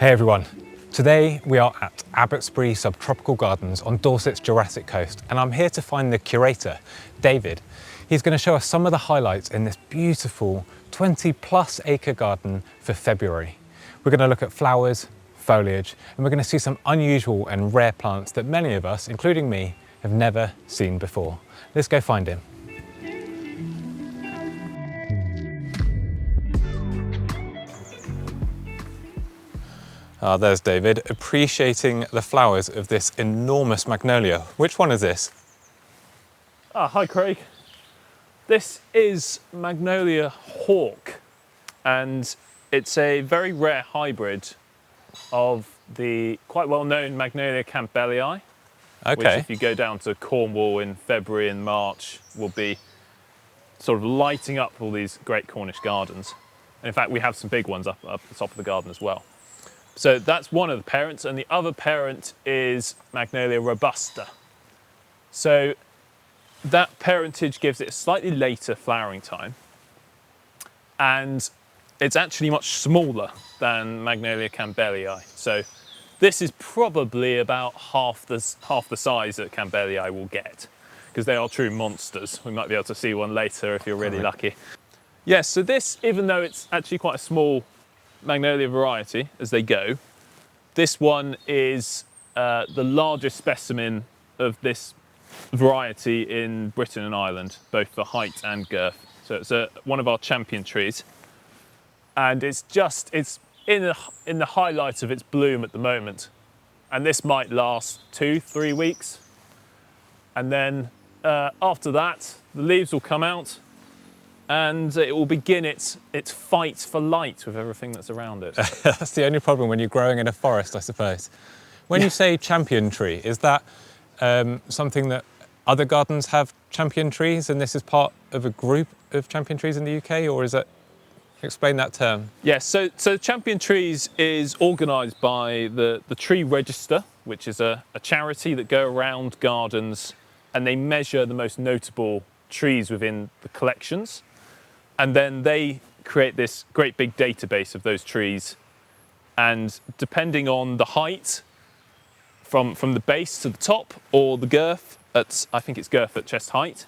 Hey everyone, today we are at Abbotsbury Subtropical Gardens on Dorset's Jurassic Coast, and I'm here to find the curator, David. He's going to show us some of the highlights in this beautiful 20+ acre garden for February. We're going to look at flowers, foliage, and we're going to see some unusual and rare plants that many of us, including me, have never seen before. Let's go find him. There's David, appreciating the flowers of this enormous magnolia. Which one is this? Hi Craig. This is Magnolia Hawk, and it's a very rare hybrid of the quite well-known Magnolia Camellia, which if you go down to Cornwall in February and March will be sort of lighting up all these great Cornish gardens. And in fact, we have some big ones up at the top of the garden as well. So that's one of the parents, and the other parent is Magnolia robusta. So that parentage gives it a slightly later flowering time, and it's actually much smaller than Magnolia Camellia. So this is probably about half the size that Camellia will get, because they are true monsters. We might be able to see one later if you're really lucky. Yes, so this, even though it's actually quite a small Magnolia variety as they go, this one is the largest specimen of this variety in Britain and Ireland, both for height and girth. So it's one of our champion trees, and it's in the highlight of its bloom at the moment, and this might last 2-3 weeks, and then after that the leaves will come out and it will begin its fight for light with everything that's around it. That's the only problem when you're growing in a forest, I suppose. When you say champion tree, is that something that other gardens have champion trees, and this is part of a group of champion trees in the UK, or is it? Explain that term. Yes, so champion trees is organised by the Tree Register, which is a charity that go around gardens and they measure the most notable trees within the collections. And then they create this great big database of those trees. And depending on the height, from the base to the top, or the girth, I think it's girth at chest height,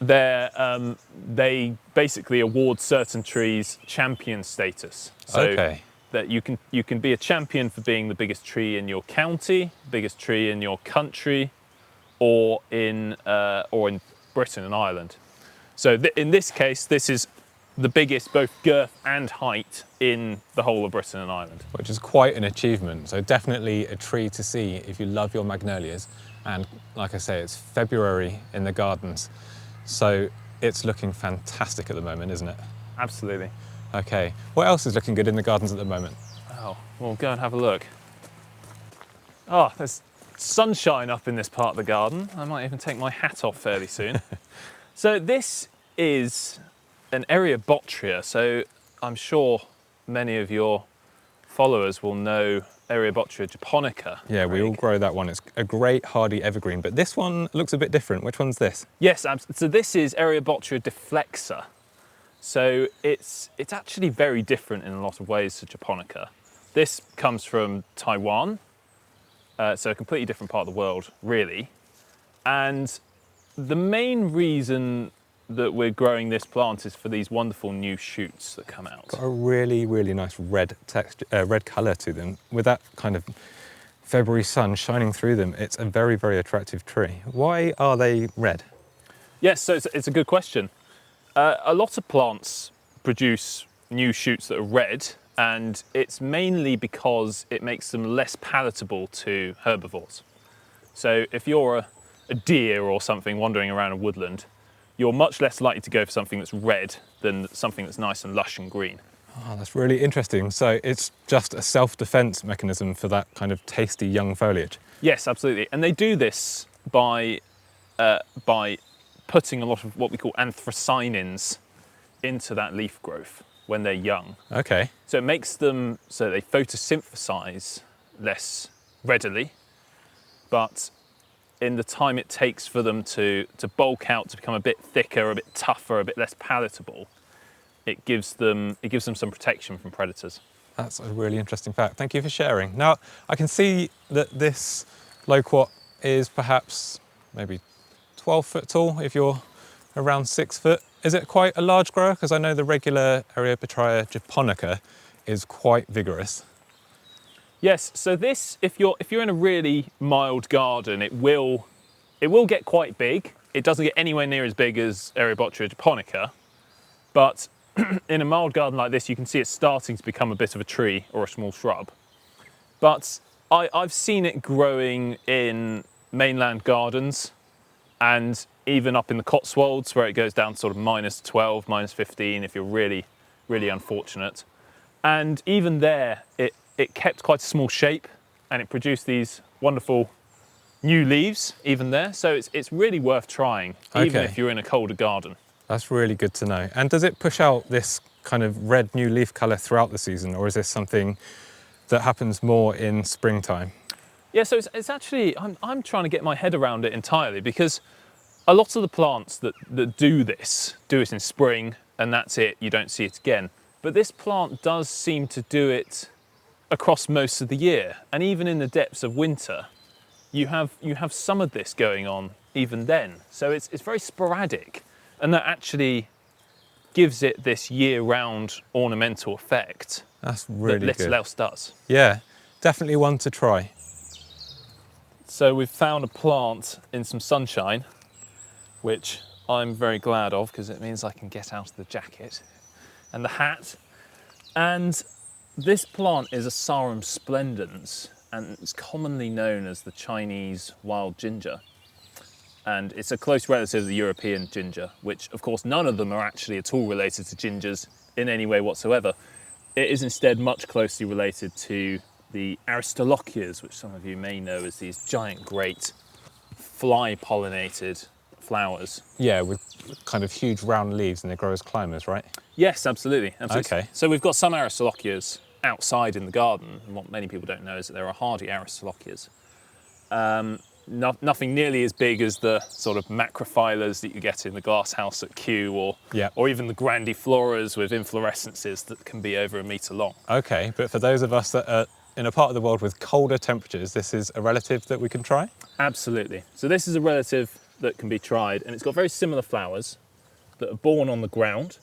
they basically award certain trees champion status. So that you can be a champion for being the biggest tree in your county, biggest tree in your country, or in Britain and Ireland. So in this case, this is the biggest both girth and height in the whole of Britain and Ireland. Which is quite an achievement. So definitely a tree to see if you love your magnolias. And like I say, it's February in the gardens. So it's looking fantastic at the moment, isn't it? Absolutely. Okay, what else is looking good in the gardens at the moment? Oh, we'll go and have a look. Oh, there's sunshine up in this part of the garden. I might even take my hat off fairly soon. So this is an Eriobotrya. So I'm sure many of your followers will know Eriobotrya japonica. Yeah, we all grow that one. It's a great hardy evergreen, but this one looks a bit different. Which one's this? Yes, so this is Eriobotrya deflexa. So it's actually very different in a lot of ways to japonica. This comes from Taiwan, so a completely different part of the world, really. And the main reason that we're growing this plant is for these wonderful new shoots that come out. Got a really, really nice red texture, red colour to them. With that kind of February sun shining through them, it's a very, very attractive tree. Why are they red? Yes, so it's a good question. A lot of plants produce new shoots that are red, and it's mainly because it makes them less palatable to herbivores. So if you're a deer or something wandering around a woodland, you're much less likely to go for something that's red than something that's nice and lush and green. Oh, that's really interesting. So it's just a self-defense mechanism for that kind of tasty young foliage? Yes, absolutely. And they do this by putting a lot of what we call anthracinins into that leaf growth when they're young. Okay. So it makes them so they photosynthesize less readily, but in the time it takes for them to bulk out, to become a bit thicker, a bit tougher, a bit less palatable, it gives them some protection from predators. That's a really interesting fact. Thank you for sharing. Now, I can see that this loquat is perhaps maybe 12 foot tall if you're around 6 foot. Is it quite a large grower? Because I know the regular Eriobotrya japonica is quite vigorous. Yes, so this, if you're in a really mild garden, it will get quite big. It doesn't get anywhere near as big as Eriobotrya japonica, but in a mild garden like this, you can see it's starting to become a bit of a tree or a small shrub. But I've seen it growing in mainland gardens and even up in the Cotswolds, where it goes down to sort of -12, -15 if you're really, really unfortunate. And even there, it kept quite a small shape and it produced these wonderful new leaves even there. So it's really worth trying, even if you're in a colder garden. That's really good to know. And does it push out this kind of red new leaf colour throughout the season, or is this something that happens more in springtime? Yeah, so it's actually, I'm trying to get my head around it entirely, because a lot of the plants that do it in spring and that's it, you don't see it again. But this plant does seem to do it across most of the year. And even in the depths of winter, you have some of this going on even then. So it's very sporadic. And that actually gives it this year-round ornamental effect. That's really that little good. else does. Yeah, definitely one to try. So we've found a plant in some sunshine, which I'm very glad of, because it means I can get out of the jacket and the hat. And this plant is a Sarum splendens, and it's commonly known as the Chinese wild ginger. And it's a close relative of the European ginger, which of course none of them are actually at all related to gingers in any way whatsoever. It is instead much closely related to the aristolochias, which some of you may know as these giant, great fly-pollinated flowers. Yeah, with kind of huge round leaves, and they grow as climbers, right? Yes, absolutely. Okay. So we've got some aristolochias outside in the garden, and what many people don't know is that there are hardy aristolochias. Nothing nearly as big as the sort of macrophyllars that you get in the glasshouse at Kew, or even the grandifloras with inflorescences that can be over 1 metre long. Okay, but for those of us that are in a part of the world with colder temperatures, this is a relative that we can try? Absolutely. So this is a relative that can be tried, and it's got very similar flowers that are born on the ground,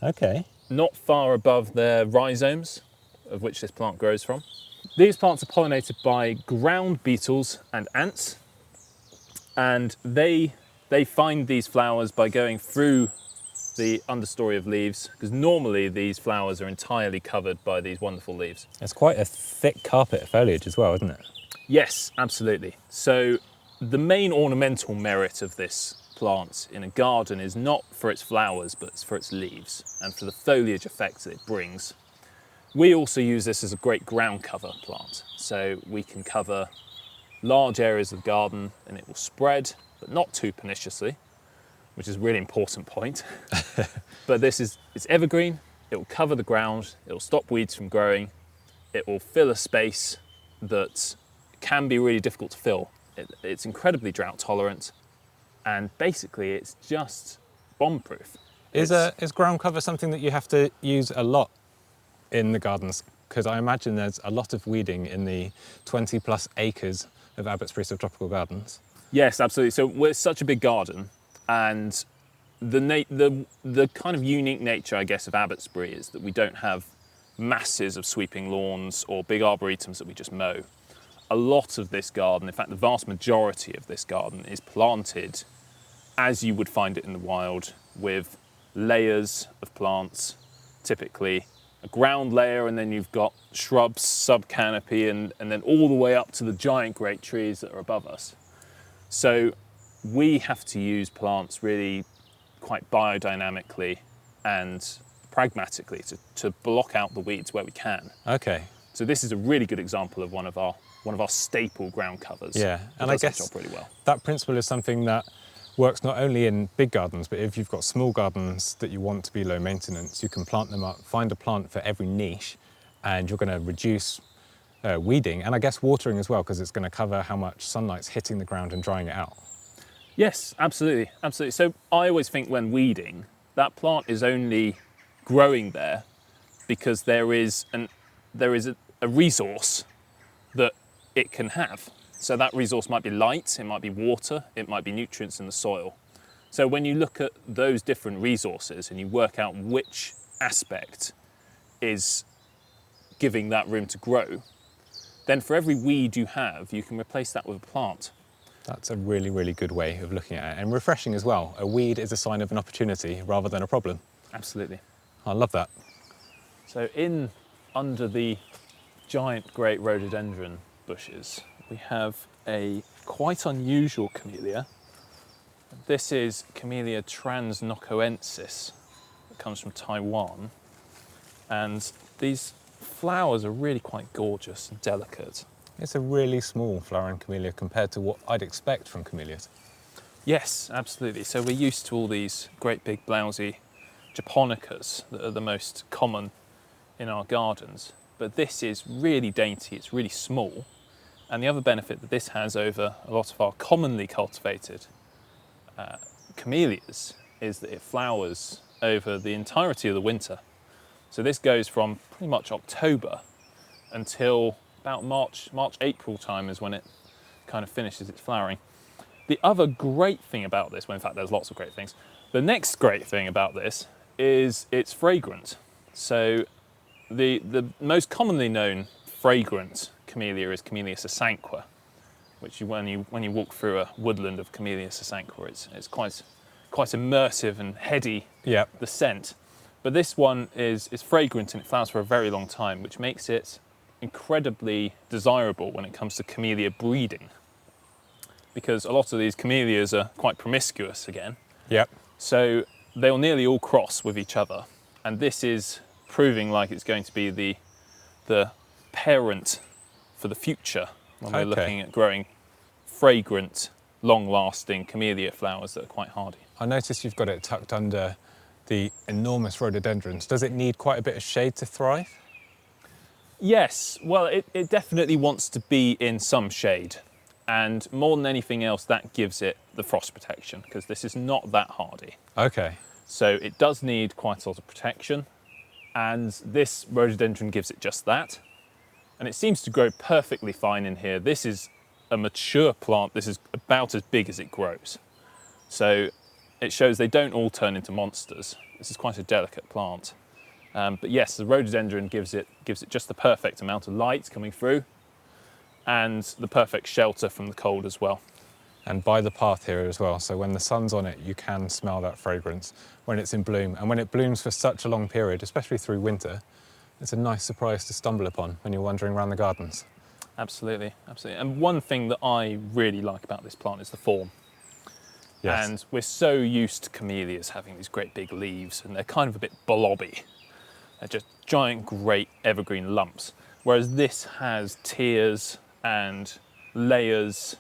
Okay. not far above their rhizomes, of which this plant grows from. These plants are pollinated by ground beetles and ants, and they find these flowers by going through the understory of leaves, because normally these flowers are entirely covered by these wonderful leaves. It's quite a thick carpet of foliage as well, isn't it? Yes, absolutely. So the main ornamental merit of this plant in a garden is not for its flowers, but it's for its leaves and for the foliage effect that it brings. We also use this as a great ground cover plant. So we can cover large areas of the garden and it will spread, but not too perniciously, which is a really important point. But it's evergreen, it will cover the ground, it will stop weeds from growing, it will fill a space that can be really difficult to fill. It's incredibly drought tolerant, and basically it's just bomb-proof. Is ground cover something that you have to use a lot in the gardens? Because I imagine there's a lot of weeding in the 20 plus acres of Abbotsbury Subtropical Gardens. Yes, absolutely. So we're such a big garden, and the kind of unique nature, I guess, of Abbotsbury is that we don't have masses of sweeping lawns or big arboretums that we just mow. A lot of this garden, in fact, the vast majority of this garden is planted as you would find it in the wild, with layers of plants, typically a ground layer, and then you've got shrubs, sub-canopy, and then all the way up to the giant great trees that are above us. So we have to use plants really quite biodynamically and pragmatically to block out the weeds where we can. Okay. So this is a really good example of one of our staple ground covers. Yeah, and I guess job really well. that principle is something that works not only in big gardens, but if you've got small gardens that you want to be low maintenance, you can plant them up, find a plant for every niche, and you're going to reduce weeding, and I guess watering as well, because it's going to cover how much sunlight's hitting the ground and drying it out. Yes, absolutely, absolutely. So I always think when weeding, that plant is only growing there because there is there is a resource that it can have. So that resource might be light, it might be water, it might be nutrients in the soil. So when you look at those different resources and you work out which aspect is giving that room to grow, then for every weed you have, you can replace that with a plant. That's a really, really good way of looking at it, and refreshing as well. A weed is a sign of an opportunity rather than a problem. Absolutely. I love that. So under the giant great rhododendron bushes, we have a quite unusual camellia. This is Camellia transnocoensis. It comes from Taiwan. And these flowers are really quite gorgeous and delicate. It's a really small flowering camellia compared to what I'd expect from camellias. Yes, absolutely. So we're used to all these great big blousy japonicas that are the most common in our gardens. But this is really dainty, it's really small. And the other benefit that this has over a lot of our commonly cultivated camellias is that it flowers over the entirety of the winter. So this goes from pretty much October until about March, April time is when it kind of finishes its flowering. The other great thing about this, well in fact there's lots of great things, the next great thing about this is it's fragrant. So the most commonly known fragrant camellia is Camellia sasanqua, which when you walk through a woodland of Camellia sasanqua, it's quite immersive and heady, Yep. the scent. But this one is fragrant and it flowers for a very long time, which makes it incredibly desirable when it comes to camellia breeding. Because a lot of these camellias are quite promiscuous again. Yep. So they'll nearly all cross with each other. And this is proving like it's going to be the parent for the future when we're looking at growing fragrant, long-lasting camellia flowers that are quite hardy. I noticed you've got it tucked under the enormous rhododendrons. Does it need quite a bit of shade to thrive? Yes, well, it definitely wants to be in some shade. And more than anything else, that gives it the frost protection, because this is not that hardy. Okay. So it does need quite a lot of protection. And this rhododendron gives it just that. And it seems to grow perfectly fine in here. This is a mature plant. This is about as big as it grows. So it shows they don't all turn into monsters. This is quite a delicate plant. But yes, the rhododendron gives it just the perfect amount of light coming through and the perfect shelter from the cold as well. And by the path here as well, so when the sun's on it, you can smell that fragrance when it's in bloom. And when it blooms for such a long period, especially through winter, it's a nice surprise to stumble upon when you're wandering around the gardens. Absolutely, absolutely. And one thing that I really like about this plant is the form. Yes. And we're so used to camellias having these great big leaves, and they're kind of a bit blobby. They're just giant, great evergreen lumps. Whereas this has tiers and layers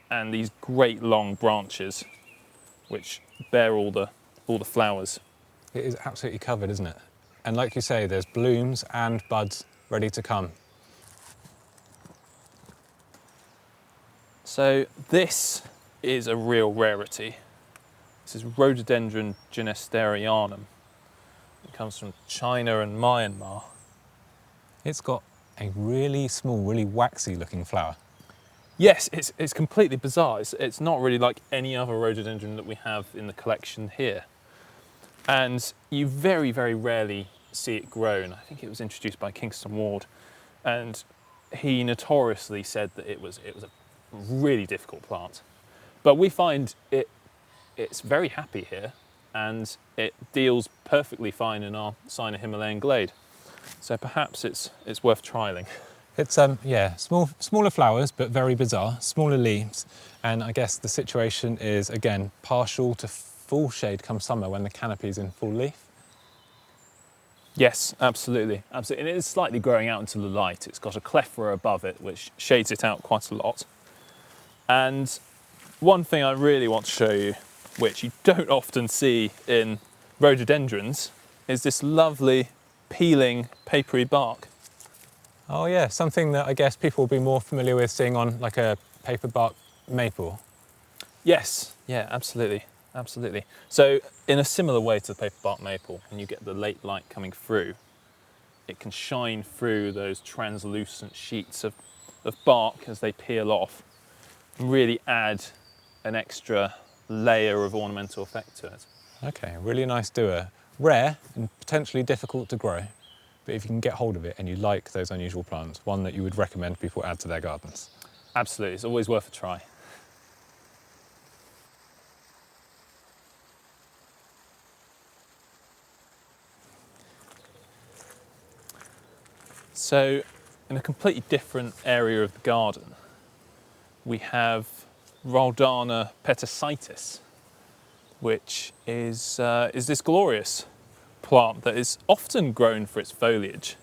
and these great long branches which bear all the flowers. It is absolutely covered, isn't it? And like you say, there's blooms and buds ready to come. So this is a real rarity. This is Rhododendron ginesterianum. It comes from China and Myanmar. It's got a really small, really waxy looking flower. Yes, it's completely bizarre. It's not really like any other rhododendron that we have in the collection here. And you very, very rarely see it grown. I think it was introduced by Kingston Ward, and he notoriously said that it was a really difficult plant. But we find it's very happy here, and it deals perfectly fine in our Sino-Himalayan glade. So perhaps it's worth trialling. It's yeah, smaller flowers, but very bizarre, smaller leaves. And I guess the situation is, again, partial to full shade come summer when the canopy's in full leaf. Yes, absolutely, absolutely. And it is slightly growing out into the light. It's got a clefra above it, which shades it out quite a lot. And one thing I really want to show you, which you don't often see in rhododendrons, is this lovely peeling papery bark. Oh yeah, something that I guess people will be more familiar with seeing on like a paperbark maple. Yes, yeah, absolutely, absolutely. So in a similar way to the paperbark maple, when you get the late light coming through, it can shine through those translucent sheets of bark as they peel off and really add an extra layer of ornamental effect to it. Okay, really nice doer. Rare and potentially difficult to grow, but if you can get hold of it and you like those unusual plants, one that you would recommend people add to their gardens. Absolutely, it's always worth a try. So, in a completely different area of the garden, we have Rhododendron petasitis, which is this glorious plant that is often grown for its foliage.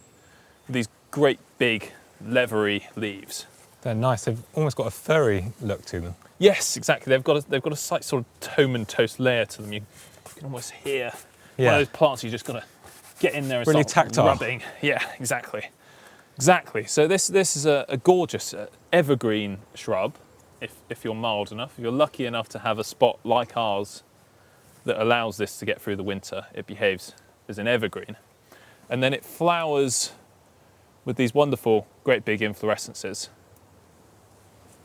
These great big leathery leaves. They're nice. They've almost got a furry look to them. Yes, exactly. They've got a slight sort of toast layer to them. You can almost hear one of those plants. You just got to get in there and really start tactile. rubbing. Yeah, exactly. So this is a gorgeous evergreen shrub. If you're mild enough, if you're lucky enough to have a spot like ours that allows this to get through the winter, it behaves as an evergreen, and then it flowers with these wonderful, great big inflorescences,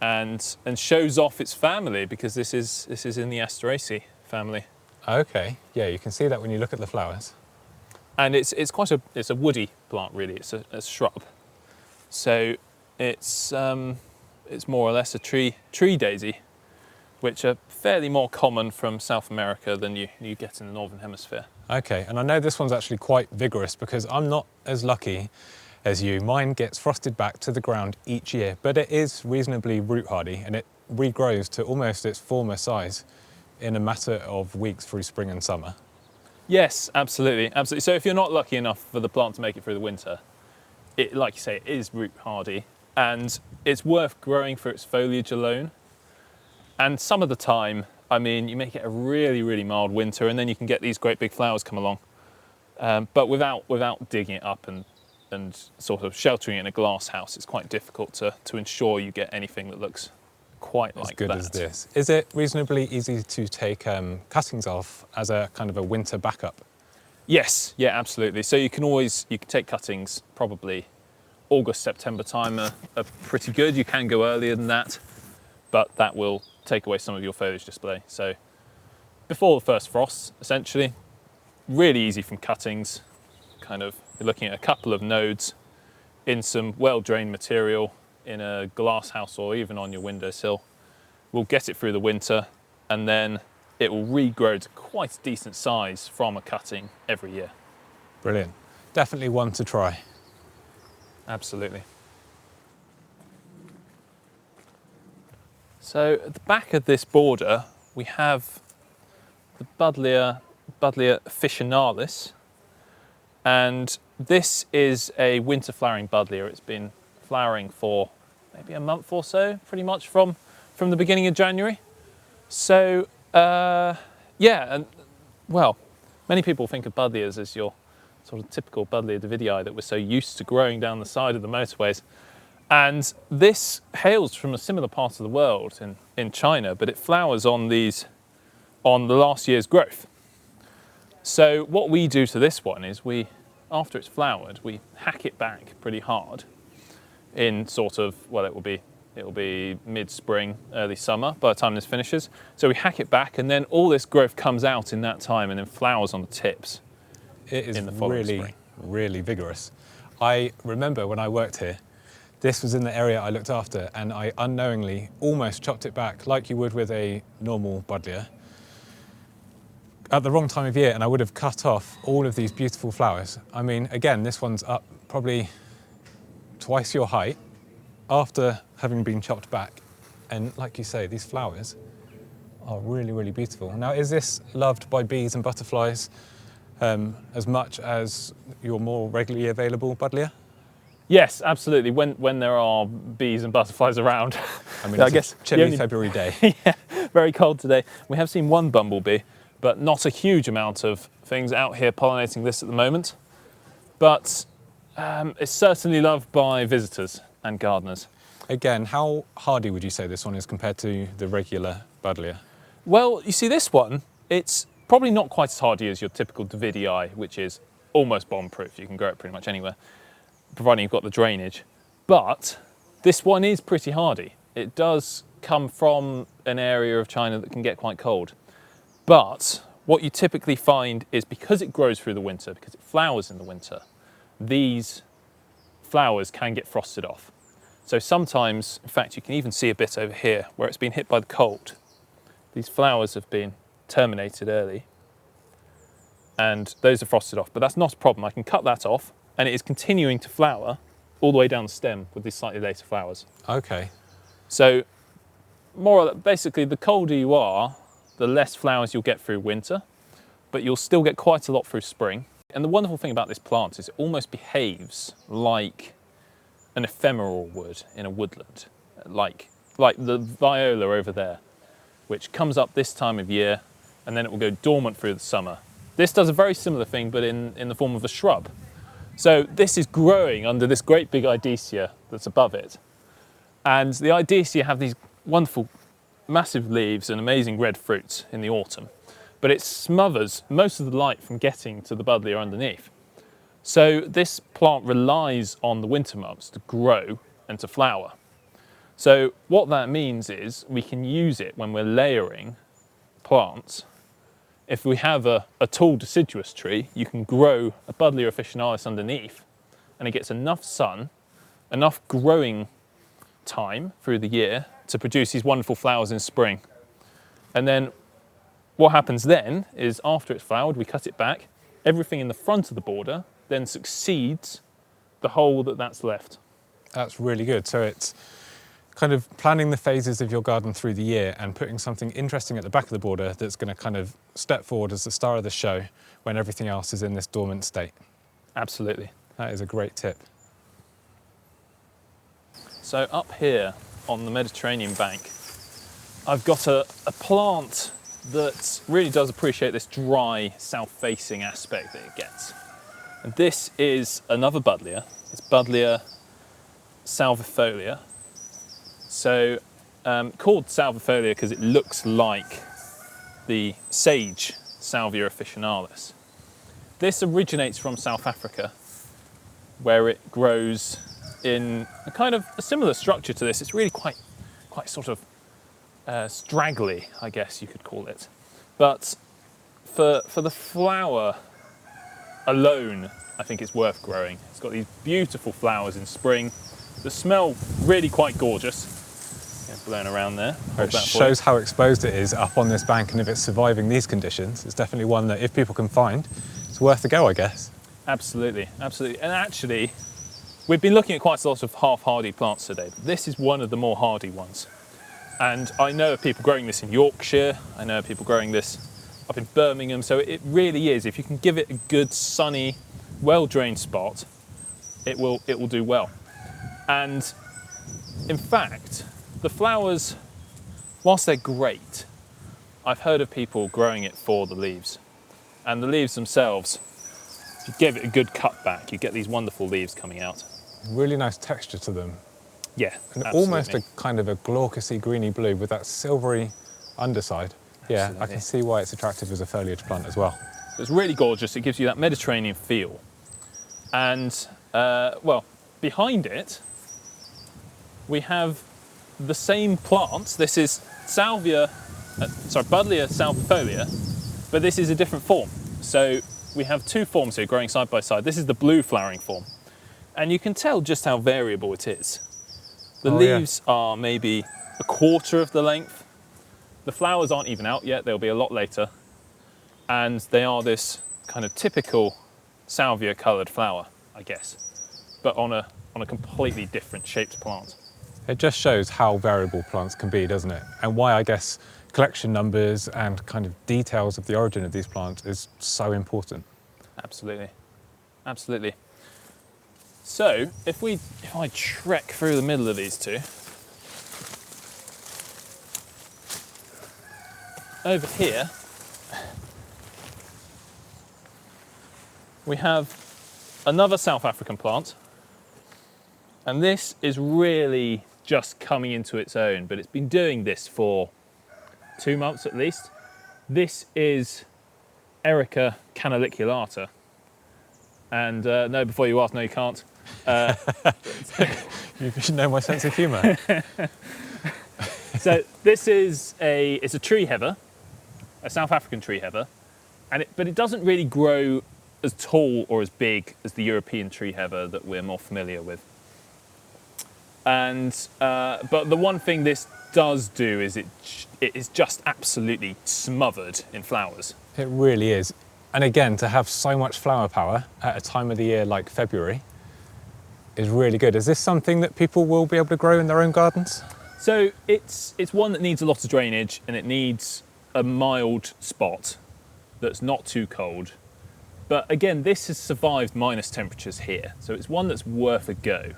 and shows off its family, because this is in the Asteraceae family. Okay, yeah, you can see that when you look at the flowers. And it's a woody plant, really. It's a shrub, so it's more or less a tree daisy, which are fairly more common from South America than you get in the Northern Hemisphere. Okay, and I know this one's actually quite vigorous because I'm not as lucky as you. Mine gets frosted back to the ground each year, but it is reasonably root hardy and it regrows to almost its former size in a matter of weeks through spring and summer. Yes, absolutely. So if you're not lucky enough for the plant to make it through the winter, it, like you say, it is root hardy, and it's worth growing for its foliage alone. And some of the time, I mean, you may get a really, really mild winter and then you can get these great big flowers come along. But without digging it up and sort of sheltering it in a glass house, it's quite difficult to ensure you get anything that looks quite like that. As good as this. Is it reasonably easy to take cuttings off as a kind of a winter backup? Yes, yeah, absolutely. So you can take cuttings probably August, September time are pretty good. You can go earlier than that, but that will take away some of your foliage display. So before the first frosts, essentially, really easy from cuttings. Kind of, you're looking at a couple of nodes in some well-drained material in a glass house or even on your windowsill. We'll get it through the winter, and then it will regrow to quite a decent size from a cutting every year. Brilliant. Definitely one to try. Absolutely. So at the back of this border, we have the Buddleja officinalis, and this is a winter flowering buddleja. It's been flowering for maybe a month or so, pretty much from the beginning of January. So yeah, and well, many people think of buddlejas as your sort of typical Buddleja davidii that we're so used to growing down the side of the motorways. And this hails from a similar part of the world in China, but it flowers on the last year's growth. So what we do to this one is after it's flowered, we hack it back pretty hard in sort of, well, it will be mid-spring, early summer by the time this finishes. So we hack it back, and then all this growth comes out in that time and then flowers on the tips. It is in the following really, spring. really vigorous. I remember when I worked here, this was in the area I looked after, and I unknowingly almost chopped it back like you would with a normal buddleja at the wrong time of year, and I would have cut off all of these beautiful flowers. I mean, again, this one's up probably twice your height after having been chopped back. And like you say, these flowers are really, really beautiful. Now, is this loved by bees and butterflies as much as your more regularly available buddleja? Yes, absolutely. When there are bees and butterflies around. I mean, I it's guess a chilly February day. Yeah, very cold today. We have seen one bumblebee, but not a huge amount of things out here pollinating this at the moment. But it's certainly loved by visitors and gardeners. Again, how hardy would you say this one is compared to the regular buddleja? Well, you see this one, it's probably not quite as hardy as your typical davidii, which is almost bomb-proof. You can grow it pretty much anywhere, providing you've got the drainage. But this one is pretty hardy. It does come from an area of China that can get quite cold. But what you typically find is, because it grows through the winter, because it flowers in the winter, these flowers can get frosted off. So sometimes, in fact, you can even see a bit over here where it's been hit by the cold. These flowers have been terminated early and those are frosted off, but that's not a problem. I can cut that off and it is continuing to flower all the way down the stem with these slightly later flowers. Okay. So more or less, basically, the colder you are, the less flowers you'll get through winter, but you'll still get quite a lot through spring. And the wonderful thing about this plant is it almost behaves like an ephemeral would in a woodland, like the viola over there, which comes up this time of year and then it will go dormant through the summer. This does a very similar thing, but in the form of a shrub. So this is growing under this great big Idacia that's above it. And the Idacia have these wonderful massive leaves and amazing red fruits in the autumn, but it smothers most of the light from getting to the Buddleja underneath. So this plant relies on the winter months to grow and to flower. So what that means is we can use it when we're layering plants. If we have a tall deciduous tree, you can grow a Buddleja officinalis underneath and it gets enough sun, enough growing time through the year to produce these wonderful flowers in spring. And then what happens then is, after it's flowered, we cut it back. Everything in the front of the border then succeeds the hole that's left. That's really good. So it's kind of planning the phases of your garden through the year and putting something interesting at the back of the border that's going to kind of step forward as the star of the show when everything else is in this dormant state. Absolutely. That is a great tip. So up here on the Mediterranean bank, I've got a plant that really does appreciate this dry, south-facing aspect that it gets. And this is another Buddleja. It's Buddleja salvifolia. So called salvifolia because it looks like the sage Salvia officinalis. This originates from South Africa, where it grows in a kind of a similar structure to this. It's really quite sort of straggly, I guess you could call it. But for the flower alone, I think it's worth growing. It's got these beautiful flowers in spring that smell really quite gorgeous. Yeah, blown around there. It shows how exposed it is up on this bank, and if it's surviving these conditions, it's definitely one that, if people can find, it's worth a go, I guess. Absolutely, absolutely. And actually, we've been looking at quite a lot of half-hardy plants today, but this is one of the more hardy ones. And I know of people growing this in Yorkshire, I know of people growing this up in Birmingham, so it really is, if you can give it a good, sunny, well-drained spot, it will do well. And in fact, the flowers, whilst they're great, I've heard of people growing it for the leaves. And the leaves themselves, if you give it a good cut back, you get these wonderful leaves coming out. Really nice texture to them. Yeah, and absolutely. almost a kind of a glaucousy greeny blue with that silvery underside. Yeah, Absolutely. I can see why it's attractive as a foliage plant as well. It's really gorgeous. It gives you that Mediterranean feel. And, well, behind it, we have the same plant. This is Buddleja salvifolia, but this is a different form. So we have two forms here growing side by side. This is the blue flowering form. And you can tell just how variable it is. The leaves are maybe a quarter of the length. The flowers aren't even out yet. They'll be a lot later. And they are this kind of typical salvia coloured flower, I guess, but on a completely different shaped plant. It just shows how variable plants can be, doesn't it? And why, I guess, collection numbers and kind of details of the origin of these plants is so important. Absolutely, absolutely. So if I trek through the middle of these two, over here we have another South African plant, and this is really just coming into its own, but it's been doing this for 2 months at least. This is Erica canaliculata, And no, before you ask, no, you can't. You should know my sense of humour. So this is it's a tree heather, a South African tree heather, but it doesn't really grow as tall or as big as the European tree heather that we're more familiar with. And but the one thing this does do is it is just absolutely smothered in flowers. It really is. And again, to have so much flower power at a time of the year like February is really good. Is this something that people will be able to grow in their own gardens? So it's one that needs a lot of drainage, and it needs a mild spot that's not too cold. But again, this has survived minus temperatures here, so it's one that's worth a go.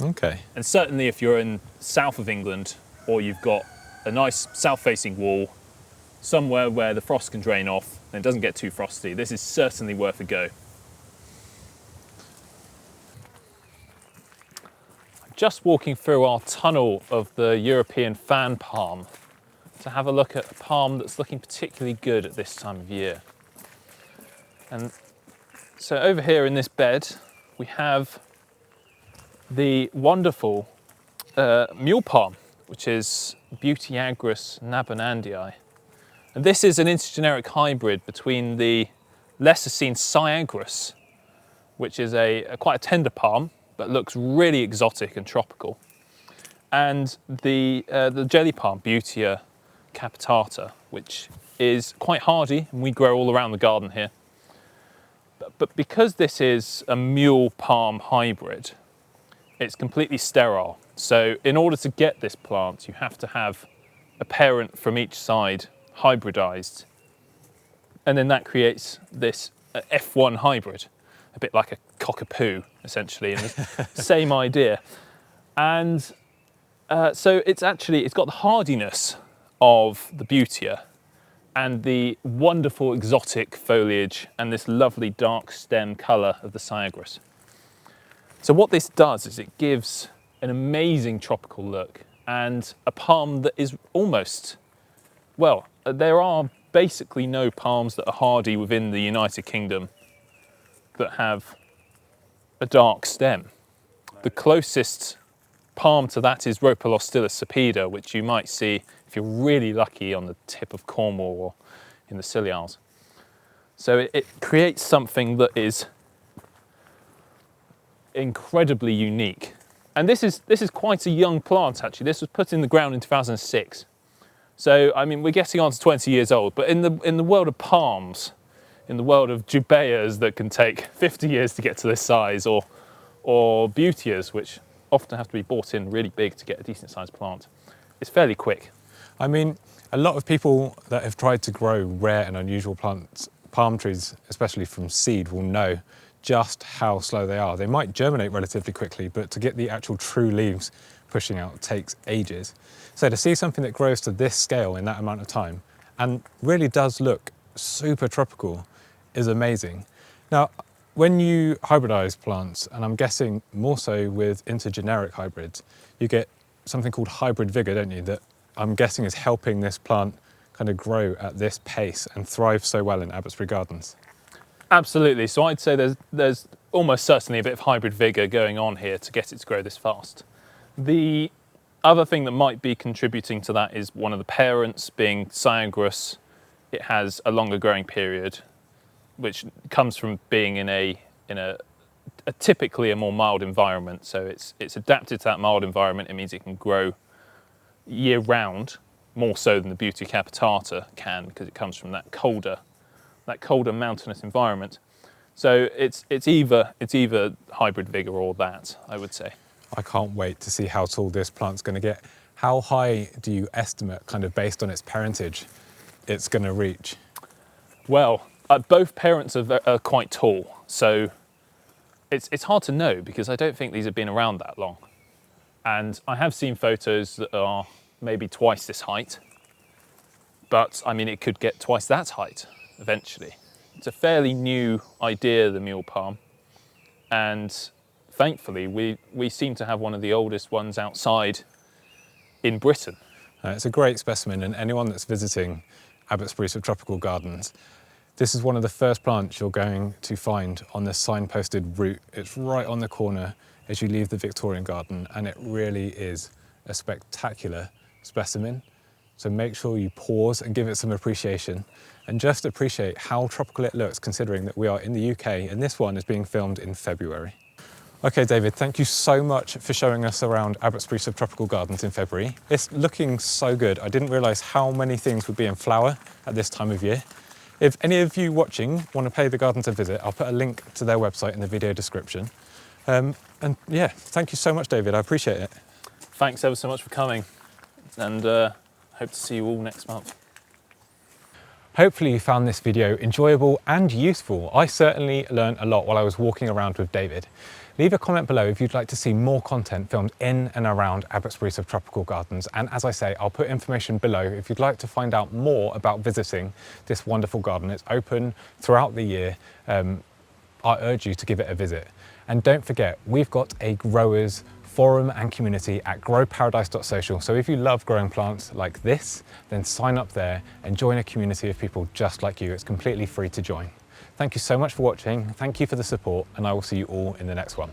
Okay. And certainly if you're in south of England, or you've got a nice south-facing wall, somewhere where the frost can drain off and it doesn't get too frosty, this is certainly worth a go. Just walking through our tunnel of the European fan palm to have a look at a palm that's looking particularly good at this time of year. And so over here in this bed, we have the wonderful mule palm, which is Buddleja nabonandii. And this is an intergeneric hybrid between the Lesser-seen Cyagrus, which is quite a tender palm, but looks really exotic and tropical, and the jelly palm, Buddleja capitata, which is quite hardy, and we grow all around the garden here. But because this is a mule palm hybrid, it's completely sterile. So in order to get this plant, you have to have a parent from each side hybridized, and then that creates this F1 hybrid, a bit like a cockapoo, essentially, and the same idea. And so it's got the hardiness of the Buddleja and the wonderful exotic foliage and this lovely dark stem colour of the Cyagrus. So what this does is it gives an amazing tropical look and a palm that is almost, well, there are basically no palms that are hardy within the United Kingdom that have a dark stem. The closest palm to that is Rhododendron sapida, which you might see if you're really lucky on the tip of Cornwall or in the Scilly Isles. So it creates something that is incredibly unique. And this is quite a young plant, actually. This was put in the ground in 2006. So I mean, we're getting on to 20 years old, but in the world of palms, in the world of jubeias that can take 50 years to get to this size, or Buddlejas, which often have to be bought in really big to get a decent sized plant, it's fairly quick. I mean, a lot of people that have tried to grow rare and unusual plants, palm trees, especially from seed, will know just how slow they are. They might germinate relatively quickly, but to get the actual true leaves pushing out takes ages. So to see something that grows to this scale in that amount of time and really does look super tropical is amazing. Now, when you hybridize plants, and I'm guessing more so with intergeneric hybrids, you get something called hybrid vigor, don't you? That I'm guessing is helping this plant kind of grow at this pace and thrive so well in Abbotsbury Gardens. Absolutely. So I'd say there's almost certainly a bit of hybrid vigor going on here to get it to grow this fast. The other thing that might be contributing to that is one of the parents being Cyagrus. It has a longer growing period, which comes from being in a typically a more mild environment. So it's adapted to that mild environment. It means it can grow year round, more so than the Buddleja capitata can, because it comes from that colder mountainous environment. So it's either hybrid vigor or that, I would say. I can't wait to see how tall this plant's going to get. How high do you estimate, kind of based on its parentage, it's going to reach? Well, both parents are quite tall, so it's hard to know because I don't think these have been around that long. And I have seen photos that are maybe twice this height, but I mean, it could get twice that height eventually. It's a fairly new idea, the mule palm, and thankfully we seem to have one of the oldest ones outside in Britain. It's a great specimen, and anyone that's visiting Abbotsbury Subtropical Gardens, This is one of the first plants you're going to find on the signposted route. It's right on the corner as you leave the Victorian garden, and it really is a spectacular specimen. So make sure you pause and give it some appreciation, and just appreciate how tropical it looks considering that we are in the UK and this one is being filmed in February. Okay, David, thank you so much for showing us around Abbotsbury Subtropical Gardens in February. It's looking so good. I didn't realise how many things would be in flower at this time of year. If any of you watching want to pay the gardens a visit, I'll put a link to their website in the video description. And yeah, thank you so much, David. I appreciate it. Thanks ever so much for coming, and hope to see you all next month. Hopefully you found this video enjoyable and useful. I certainly learned a lot while I was walking around with David. Leave a comment below if you'd like to see more content filmed in and around Abbotsbury Subtropical Gardens. And as I say, I'll put information below if you'd like to find out more about visiting this wonderful garden. It's open throughout the year. I urge you to give it a visit. And don't forget, we've got a growers forum and community at growparadise.social. So if you love growing plants like this, then sign up there and join a community of people just like you. It's completely free to join. Thank you so much for watching. Thank you for the support, and I will see you all in the next one.